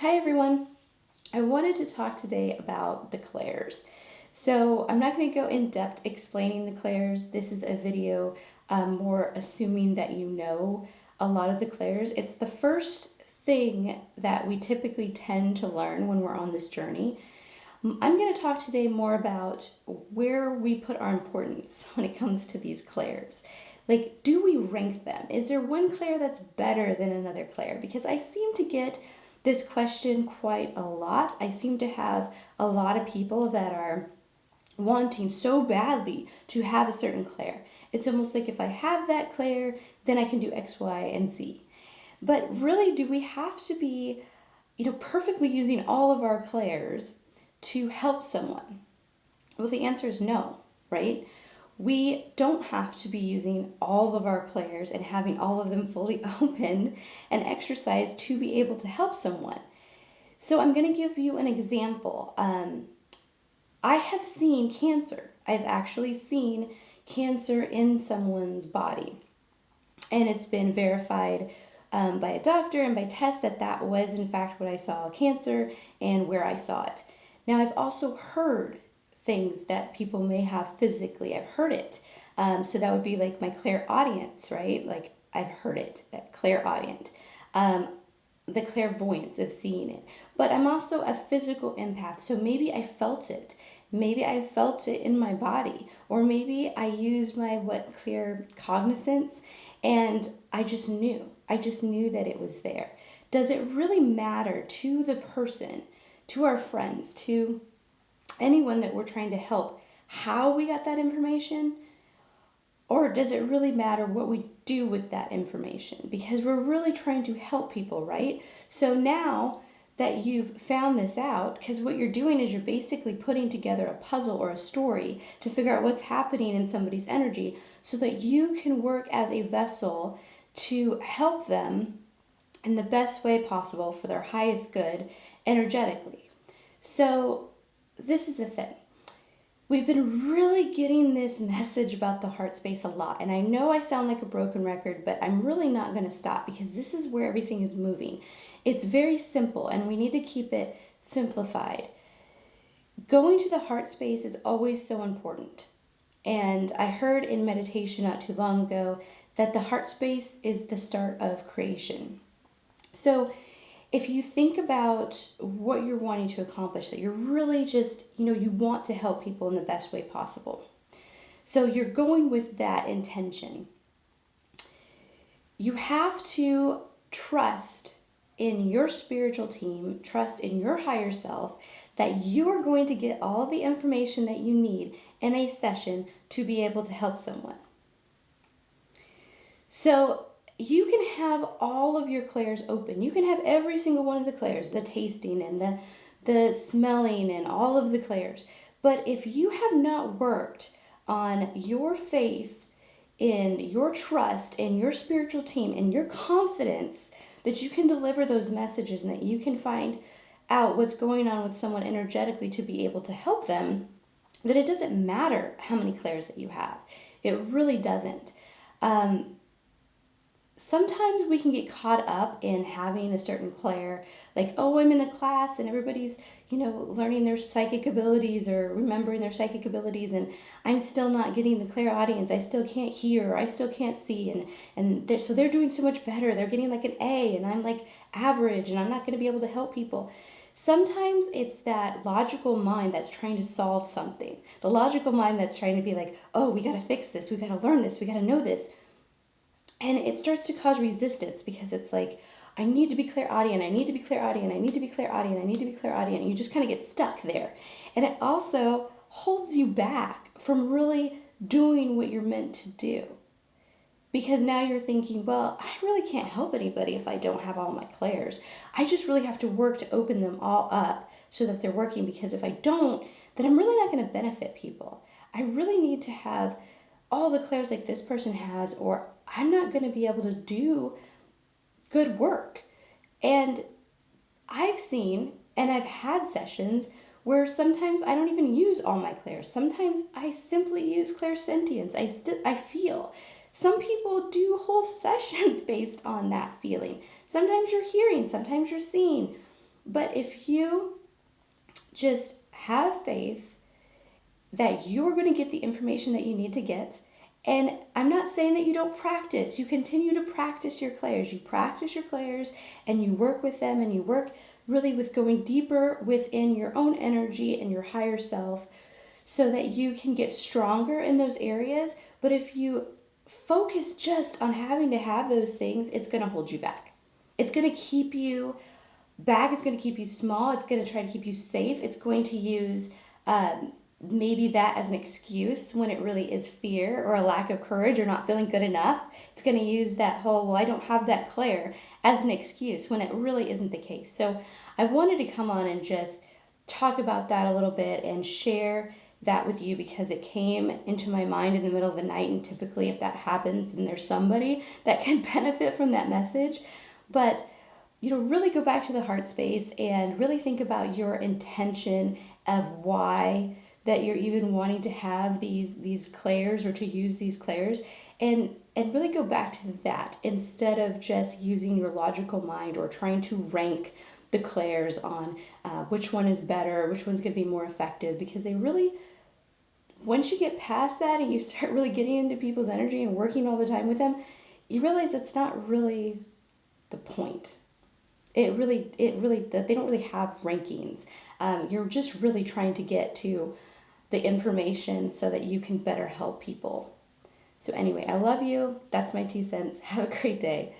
Hi everyone. I wanted to talk today about the Clairs. So I'm not going to go in depth explaining the Clairs. This is a video more assuming that you know a lot of the Clairs. It's the first thing that we typically tend to learn when we're on this journey. I'm going to talk today more about where we put our importance when it comes to these Clairs. Like, do we rank them? Is there one Clair that's better than another Clair? Because I seem to get this question quite a lot. I seem to have a lot of people that are wanting so badly to have a certain Clair. It's almost like if I have that Clair, then I can do X, Y, and Z. But really, do we have to be, perfectly using all of our Clairs to help someone? Well, the answer is no, right? We don't have to be using all of our Clairs and having all of them fully opened and exercised to be able to help someone. So I'm going to give you an example. I have seen cancer. I've actually seen cancer in someone's body. And it's been verified by a doctor and by tests that that was in fact what I saw, cancer, and where I saw it. Now I've also heard things that people may have physically. I've heard it. So that would be like my clairaudience, right? Like I've heard it, that clairaudient. The clairvoyance of seeing it. But I'm also a physical empath, so maybe I felt it. Maybe I felt it in my body, or maybe I used my clear cognizance and I just knew. I just knew that it was there. Does it really matter to the person, to our friends, to anyone that we're trying to help, how we got that information? Or does it really matter what we do with that information? Because we're really trying to help people, right? So now that you've found this out, because what you're doing is you're basically putting together a puzzle or a story to figure out what's happening in somebody's energy so that you can work as a vessel to help them in the best way possible for their highest good energetically. So this is the thing. We've been really getting this message about the heart space a lot. And I know I sound like a broken record, but I'm really not going to stop because this is where everything is moving. It's very simple and we need to keep it simplified. Going to the heart space is always so important. And I heard in meditation not too long ago that the heart space is the start of creation. So if you think about what you're wanting to accomplish, that you're really just, you want to help people in the best way possible. So you're going with that intention. You have to trust in your spiritual team, trust in your higher self, that you are going to get all the information that you need in a session to be able to help someone. So you can have all of your Clairs open. You can have every single one of the Clairs, the tasting and the smelling and all of the Clairs. But if you have not worked on your faith, in your trust, in your spiritual team, in your confidence that you can deliver those messages and that you can find out what's going on with someone energetically to be able to help them, then it doesn't matter how many Clairs that you have. It really doesn't. Sometimes we can get caught up in having a certain Clair, like, oh, I'm in the class and everybody's, learning their psychic abilities or remembering their psychic abilities, and I'm still not getting the clairaudience. I still can't hear, I still can't see, and so they're doing so much better. They're getting like an A, and I'm like average, and I'm not going to be able to help people. Sometimes it's that logical mind that's trying to solve something. The logical mind that's trying to be like, oh, we got to fix this, we got to learn this, we got to know this. And it starts to cause resistance because it's like, I need to be clairaudient, I need to be clairaudient, I need to be clairaudient, I need to be clairaudient. And you just kind of get stuck there. And it also holds you back from really doing what you're meant to do. Because now you're thinking, well, I really can't help anybody if I don't have all my Clairs. I just really have to work to open them all up so that they're working, because if I don't, then I'm really not going to benefit people. I really need to have all the Clairs like this person has, or I'm not going to be able to do good work. And I've seen and I've had sessions where sometimes I don't even use all my Clairs. Sometimes I simply use clairsentience. I feel. Some people do whole sessions based on that feeling. Sometimes you're hearing, sometimes you're seeing. But if you just have faith that you're going to get the information that you need to get. And I'm not saying that you don't practice. You continue to practice your clairs. You practice your clairs and you work with them and you work really with going deeper within your own energy and your higher self so that you can get stronger in those areas. But if you focus just on having to have those things, it's going to hold you back. It's going to keep you back. It's going to keep you small. It's going to try to keep you safe. It's going to use maybe that as an excuse when it really is fear or a lack of courage or not feeling good enough. It's going to use that whole, well, I don't have that Clair as an excuse when it really isn't the case. So I wanted to come on and just talk about that a little bit and share that with you because it came into my mind in the middle of the night. And typically, if that happens, then there's somebody that can benefit from that message. But really go back to the heart space and really think about your intention of why that you're even wanting to have these clairs or to use these clairs, and really go back to that instead of just using your logical mind or trying to rank the clairs on which one is better, which one's going to be more effective, because they really, once you get past that and you start really getting into people's energy and working all the time with them, you realize it's not really the point. It really, they don't really have rankings. You're just really trying to get to the information so that you can better help people. So anyway, I love you. That's my 2 cents. Have a great day.